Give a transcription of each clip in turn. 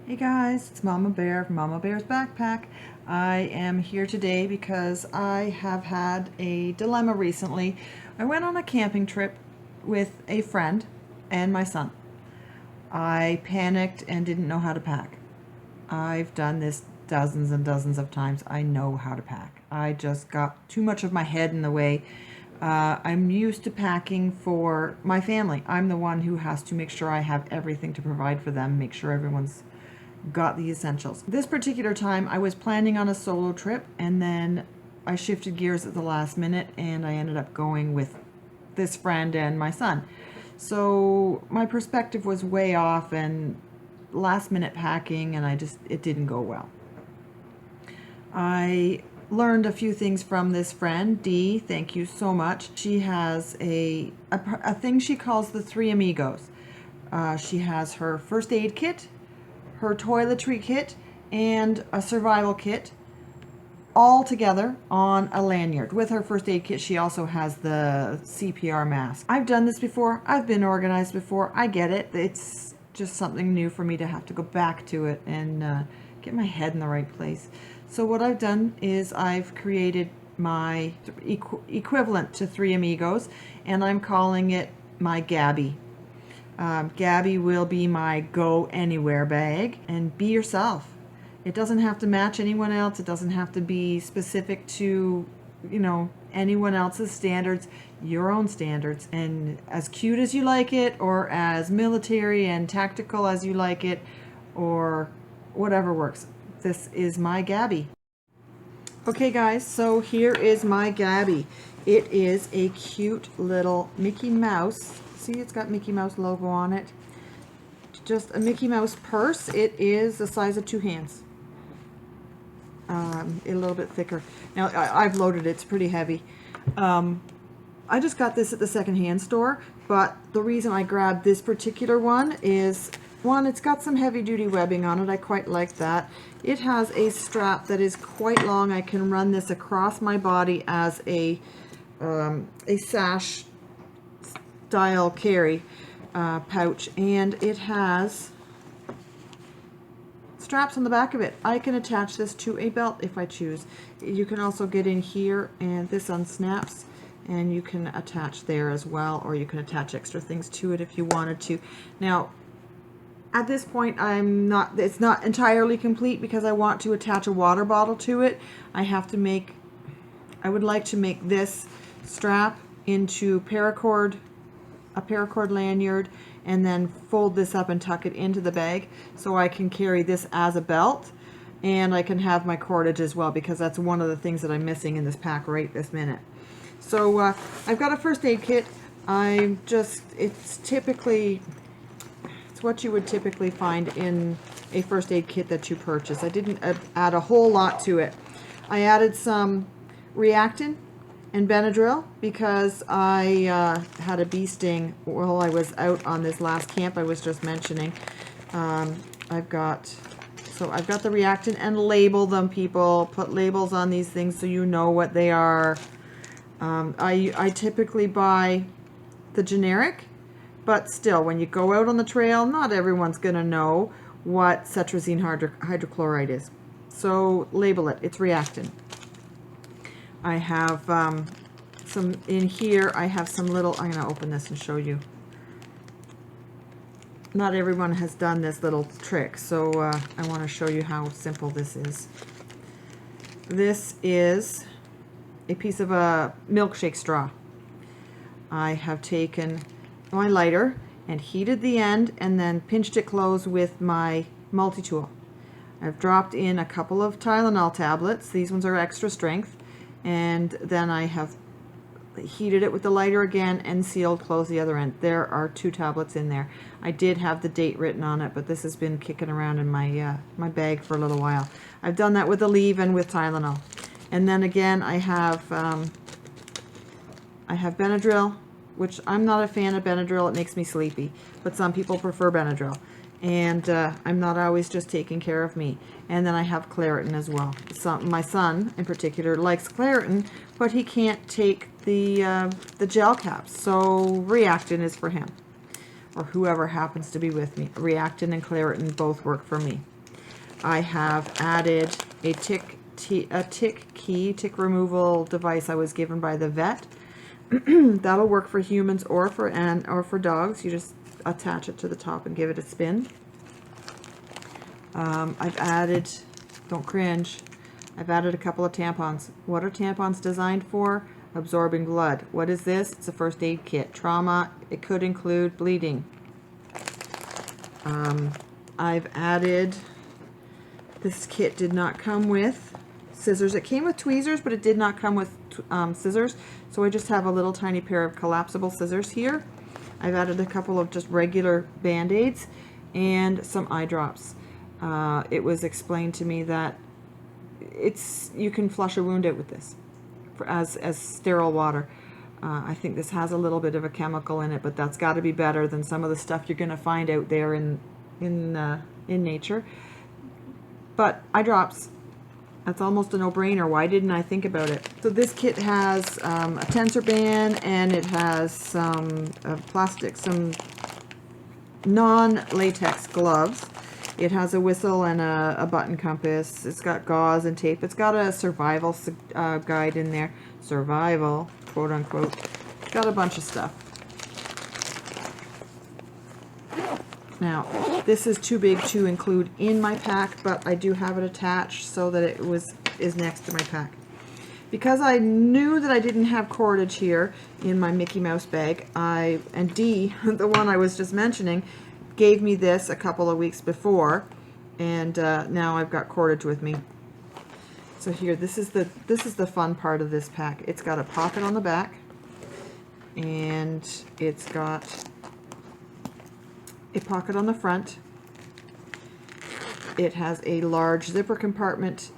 Hey guys, it's Mama Bear from Mama Bear's Backpack. I am here today because I have had a dilemma recently. I went on a camping trip with a friend and my son. I panicked and didn't know how to pack. I've done this dozens and dozens of times. I know how to pack. I just got too much of my head in the way. I'm used to packing for my family. I'm the one who has to make sure I have everything to provide for them, make sure everyone's got the essentials. This particular time I was planning on a solo trip, and then I shifted gears at the last minute and I ended up going with this friend and my son. So my perspective was way off and last minute packing, and it didn't go well. I learned a few things from this friend, Dee. Thank you so much. She has a thing she calls the 3 Amigos. She has her first aid kit, her toiletry kit, and a survival kit all together on a lanyard. With her first aid kit, she also has the CPR mask. I've done this before. I've been organized before. I get it. It's just something new for me to have to go back to it and get my head in the right place. So what I've done is I've created my equivalent to 3 Amigos, and I'm calling it my Gabby. Gabby will be my go anywhere bag, and be yourself. It doesn't have to match anyone else. It doesn't have to be specific to, anyone else's standards, your own standards. And as cute as you like it, or as military and tactical as you like it, or whatever works. This is my Gabby. Okay guys, so here is my Gabby. It is a cute little Mickey Mouse. See, it's got Mickey Mouse logo on it. Just a Mickey Mouse purse. It is the size of 2 hands. A little bit thicker. Now, I've loaded it. It's pretty heavy. I just got this at the secondhand store, but the reason I grabbed this particular one is, one, it's got some heavy-duty webbing on it. I quite like that. It has a strap that is quite long. I can run this across my body as a sash style carry pouch, and it has straps on the back of it. I can attach this to a belt if I choose. You can also get in here, and this unsnaps, and you can attach there as well, or you can attach extra things to it if you wanted to. Now, at this point, it's not entirely complete because I want to attach a water bottle to it. I would like to make this strap into a paracord lanyard, and then fold this up and tuck it into the bag so I can carry this as a belt, and I can have my cordage as well, because that's one of the things that I'm missing in this pack right this minute. So I've got a first aid kit. It's what you would typically find in a first aid kit that you purchase. I didn't add a whole lot to it. I added some Reactin and Benadryl because I had a bee sting while I was out on this last camp I was just mentioning. I've got the Reactin, and label them, people. Put labels on these things so you know what they are. I typically buy the generic, but still, when you go out on the trail, not everyone's going to know what cetrazine hydrochloride is. So label it. It's Reactin. I have some in here. I have some little, I'm going to open this and show you. Not everyone has done this little trick, so I want to show you how simple this is. This is a piece of a milkshake straw. I have taken my lighter and heated the end and then pinched it closed with my multi-tool. I've dropped in a couple of Tylenol tablets. These ones are extra strength. And then I have heated it with the lighter again and sealed closed the other end. There are 2 tablets in there. I did have the date written on it, but this has been kicking around in my my bag for a little while. I've done that with Aleve and with Tylenol. And then again, I have Benadryl, which I'm not a fan of Benadryl. It makes me sleepy, but some people prefer Benadryl. And I'm not always just taking care of me. And then I have Claritin as well. My son, in particular, likes Claritin, but he can't take the gel caps. So Reactin is for him, or whoever happens to be with me. Reactin and Claritin both work for me. I have added a tick removal device I was given by the vet. That'll work for humans or for dogs. You just attach it to the top and give it a spin. I've added, don't cringe, I've added a couple of tampons. What are tampons designed for? Absorbing blood. What is this? It's a first aid kit. Trauma, it could include bleeding. I've added, this kit did not come with scissors. It came with tweezers, but it did not come with scissors. So I just have a little tiny pair of collapsible scissors here. I've added a couple of just regular Band-Aids and some eye drops. It was explained to me that you can flush a wound out with this as sterile water. I think this has a little bit of a chemical in it, but that's got to be better than some of the stuff you're going to find out there in nature. But eye drops, that's almost a no-brainer. Why didn't I think about it? So this kit has a tensor band, and it has some plastic, some non-latex gloves. It has a whistle and a button compass. It's got gauze and tape. It's got a survival guide in there. Survival, quote unquote. It's got a bunch of stuff. Now, this is too big to include in my pack, but I do have it attached so that it is next to my pack. Because I knew that I didn't have cordage here in my Mickey Mouse bag, and Dee, the one I was just mentioning, gave me this a couple of weeks before, and now I've got cordage with me. So here, this is the fun part of this pack. It's got a pocket on the back, and it's got a pocket on the front. It has a large zipper compartment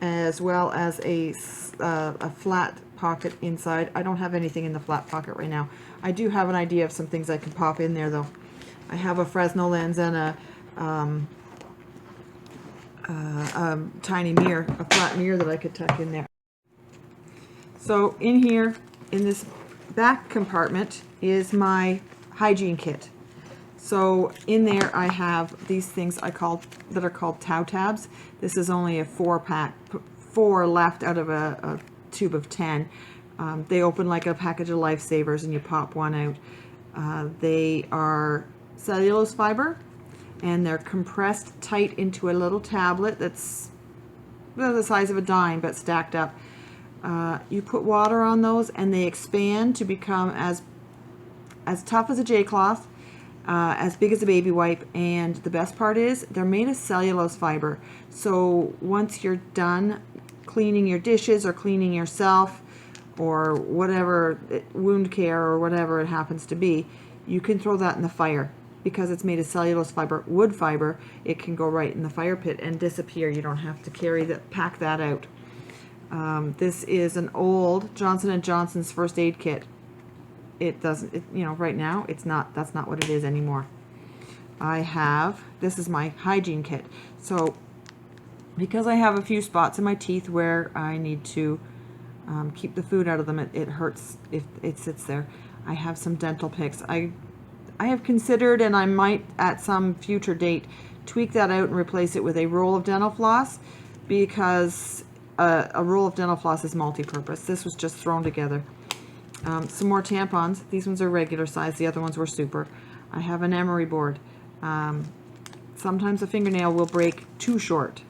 as well as a flat pocket inside. I don't have anything in the flat pocket right now. I do have an idea of some things I can pop in there though. I have a Fresnel lens and a tiny mirror, a flat mirror that I could tuck in there. So in here, in this back compartment, is my hygiene kit. So in there I have these things that are called Tau tabs. This is only a 4-pack, 4 left out of a tube of 10. They open like a package of Lifesavers and you pop one out. They are cellulose fiber, and they're compressed tight into a little tablet that's the size of a dime but stacked up. You put water on those and they expand to become as tough as a J-cloth, as big as a baby wipe, and the best part is they're made of cellulose fiber. So once you're done cleaning your dishes or cleaning yourself or whatever, wound care or whatever it happens to be, you can throw that in the fire. Because it's made of cellulose fiber, wood fiber, it can go right in the fire pit and disappear. You don't have to pack that out. This is an old Johnson & Johnson's first aid kit. It doesn't, right now, that's not what it is anymore. This is my hygiene kit. So, because I have a few spots in my teeth where I need to keep the food out of them, it hurts if it sits there. I have some dental picks. I have considered, and I might at some future date, tweak that out and replace it with a roll of dental floss, because a roll of dental floss is multi-purpose. This was just thrown together. Some more tampons. These ones are regular size. The other ones were super. I have an emery board. Sometimes a fingernail will break too short,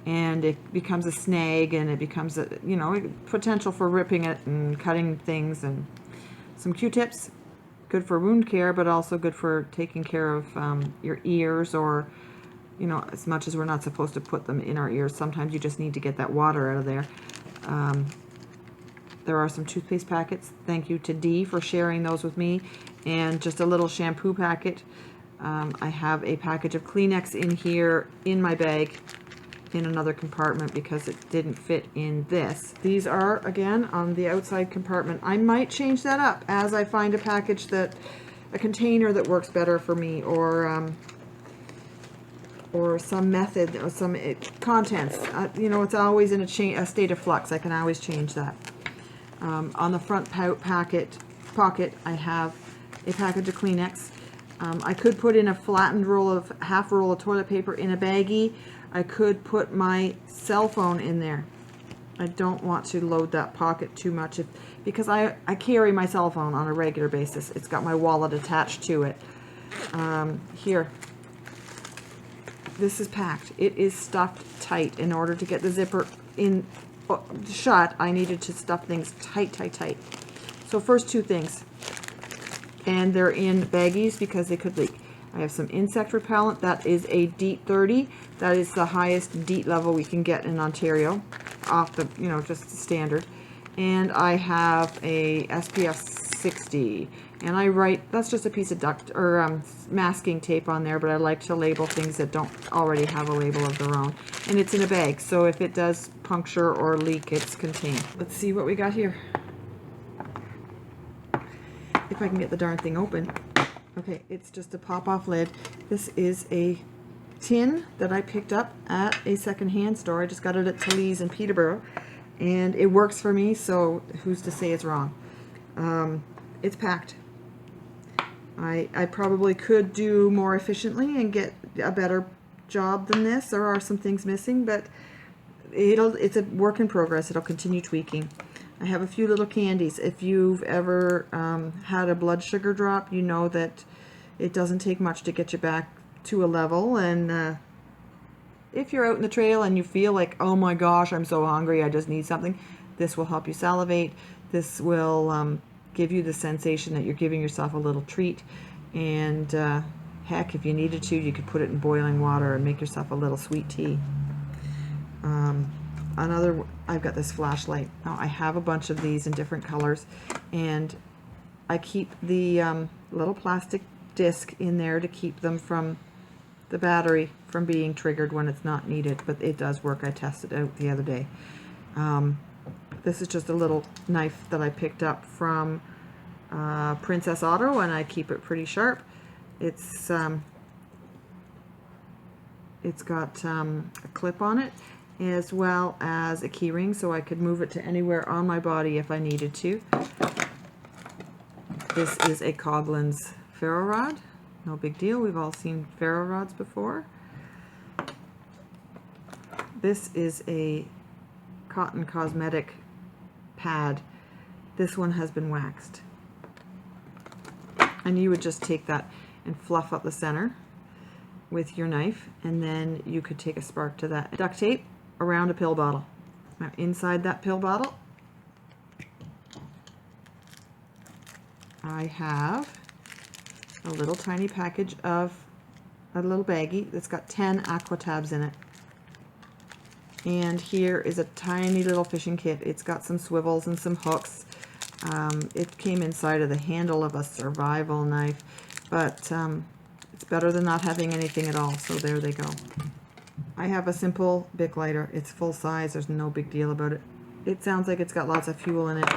and it becomes a snag, and it becomes a potential for ripping it and cutting things. And some Q-tips. Good for wound care, but also good for taking care of your ears, or, as much as we're not supposed to put them in our ears, sometimes you just need to get that water out of there. There are some toothpaste packets. Thank you to Dee for sharing those with me, and just a little shampoo packet. I have a package of Kleenex in here in my bag in another compartment because it didn't fit in this. These are, again, on the outside compartment. I might change that up as I find a container that works better for me, or some method, or some contents. It's always in a state of flux. I can always change that. On the front pocket, I have a package of Kleenex. I could put in a flattened half roll of toilet paper in a baggie. I could put my cell phone in there. I don't want to load that pocket too much because I carry my cell phone on a regular basis. It's got my wallet attached to it. Here, this is packed. It is stuffed tight. In order to get the zipper in shut, I needed to stuff things tight, tight, tight. So first two things, and they're in baggies because they could leak. I have some insect repellent. That is a DEET 30. That is the highest DEET level we can get in Ontario, off the, you know, just standard. And I have a SPF 60. And I write, that's just a piece of duct or masking tape on there, but I like to label things that don't already have a label of their own. And it's in a bag, so if it does puncture or leak, it's contained. Let's see what we got here. If I can get the darn thing open. Okay, it's just a pop-off lid. This is a tin that I picked up at a second-hand store. I just got it at Talese in Peterborough, and it works for me, so who's to say it's wrong? It's packed. I probably could do more efficiently and get a better job than this. There are some things missing, but it's a work in progress. It'll continue tweaking. I have a few little candies. If you've ever had a blood sugar drop, you know that it doesn't take much to get you back to a level. And if you're out in the trail and you feel like, oh my gosh, I'm so hungry, I just need something, this will help you salivate. This will give you the sensation that you're giving yourself a little treat. And heck, if you needed to, you could put it in boiling water and make yourself a little sweet tea. I've got this flashlight. Now, I have a bunch of these in different colors, and I keep the little plastic disc in there to keep them from the battery from being triggered when it's not needed, but it does work. I tested it out the other day. This is just a little knife that I picked up from Princess Auto, and I keep it pretty sharp. It's got a clip on it, as well as a key ring, so I could move it to anywhere on my body if I needed to. This is a Coughlin's ferro rod. No big deal. We've all seen ferro rods before. This is a cotton cosmetic pad. This one has been waxed. And you would just take that and fluff up the center with your knife, and then you could take a spark to that. Duct tape around a pill bottle. Now inside that pill bottle, I have a little tiny package of a little baggie that's got 10 aqua tabs in it. And here is a tiny little fishing kit. It's got some swivels and some hooks. It came inside of the handle of a survival knife, but it's better than not having anything at all, so there they go. I have a simple Bic lighter. It's full size. There's no big deal about it. It sounds like it's got lots of fuel in it.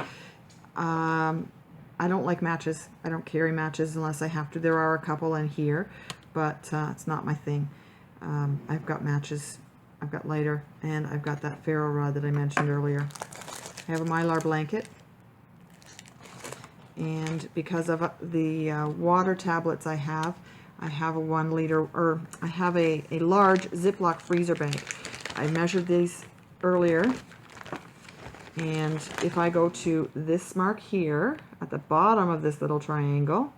I don't like matches. I don't carry matches unless I have to. There are a couple in here, but it's not my thing. I've got matches, I've got lighter, and I've got that ferro rod that I mentioned earlier. I have a Mylar blanket, and because of the water tablets I have a 1 liter, or I have a large Ziploc freezer bag. I measured these earlier, and if I go to this mark here at the bottom of this little triangle,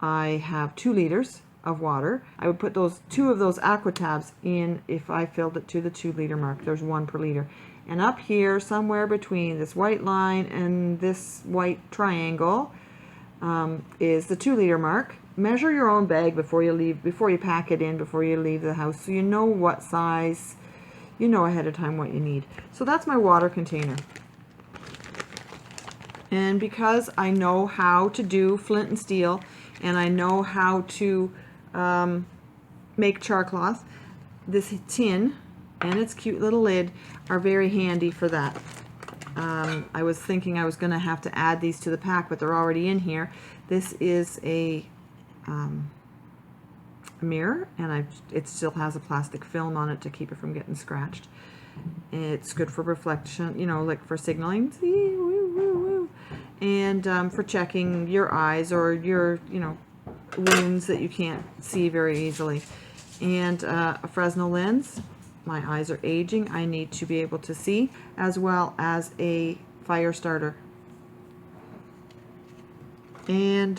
I have 2 liters of water. I would put those 2 of those aqua tabs in if I filled it to the 2 liter mark. There's 1 per liter. And up here, somewhere between this white line and this white triangle, is the 2 liter mark. Measure your own bag before you leave, before you pack it in, before you leave the house, so you know what size, you know ahead of time what you need. So that's my water container. And because I know how to do flint and steel, and I know how to make char cloth, this tin and its cute little lid are very handy for that. I was thinking I was going to have to add these to the pack, but they're already in here. This is a mirror, and it still has a plastic film on it to keep it from getting scratched. It's good for reflection, you know, like for signaling, and for checking your eyes or your, you know, wounds that you can't see very easily. and a Fresnel lens. My eyes are aging. I need to be able to see, as well as a fire starter. And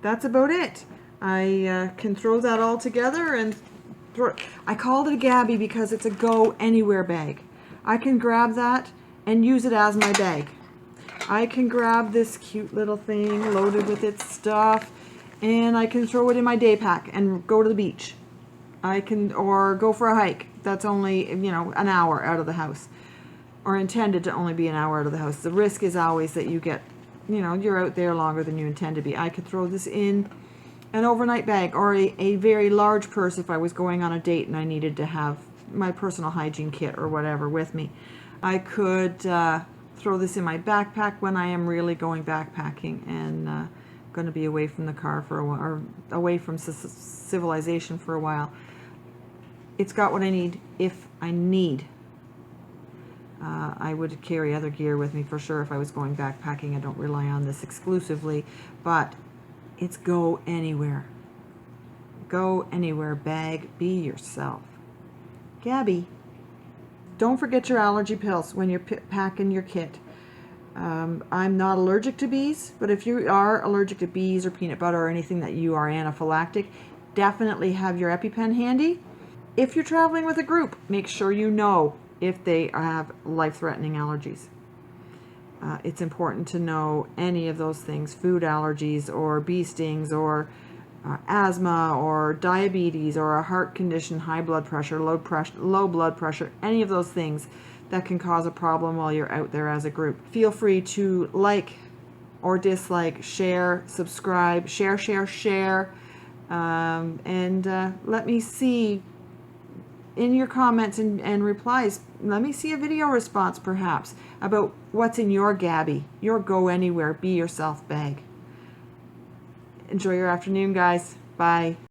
that's about it. I can throw that all together and I called it a Gabby because it's a go anywhere bag. I can grab that and use it as my bag. I can grab this cute little thing loaded with its stuff and I can throw it in my day pack and go to the beach. I can, or go for a hike. That's only, you know, an hour out of the house, or intended to only be an hour out of the house. The risk is always that you get, you know, you're out there longer than you intend to be. I could throw this in an overnight bag or a very large purse if I was going on a date and I needed to have my personal hygiene kit or whatever with me. I could throw this in my backpack when I am really going backpacking and going to be away from the car for a while, or away from civilization for a while. It's got what I need if I need. I would carry other gear with me for sure if I was going backpacking. I don't rely on this exclusively, but it's go anywhere. Go anywhere bag. Be yourself. Gabby, don't forget your allergy pills when you're packing your kit. I'm not allergic to bees, but if you are allergic to bees or peanut butter or anything that you are anaphylactic, definitely have your EpiPen handy. If you're traveling with a group, make sure you know if they have life-threatening allergies. It's important to know any of those things, food allergies or bee stings or asthma or diabetes or a heart condition, high blood pressure, low blood pressure, any of those things that can cause a problem while you're out there as a group. Feel free to like or dislike, share, subscribe, share, and let me see in your comments and replies, let me see a video response perhaps about what's in your Gabby, your go anywhere, be yourself bag. Enjoy your afternoon, guys. Bye.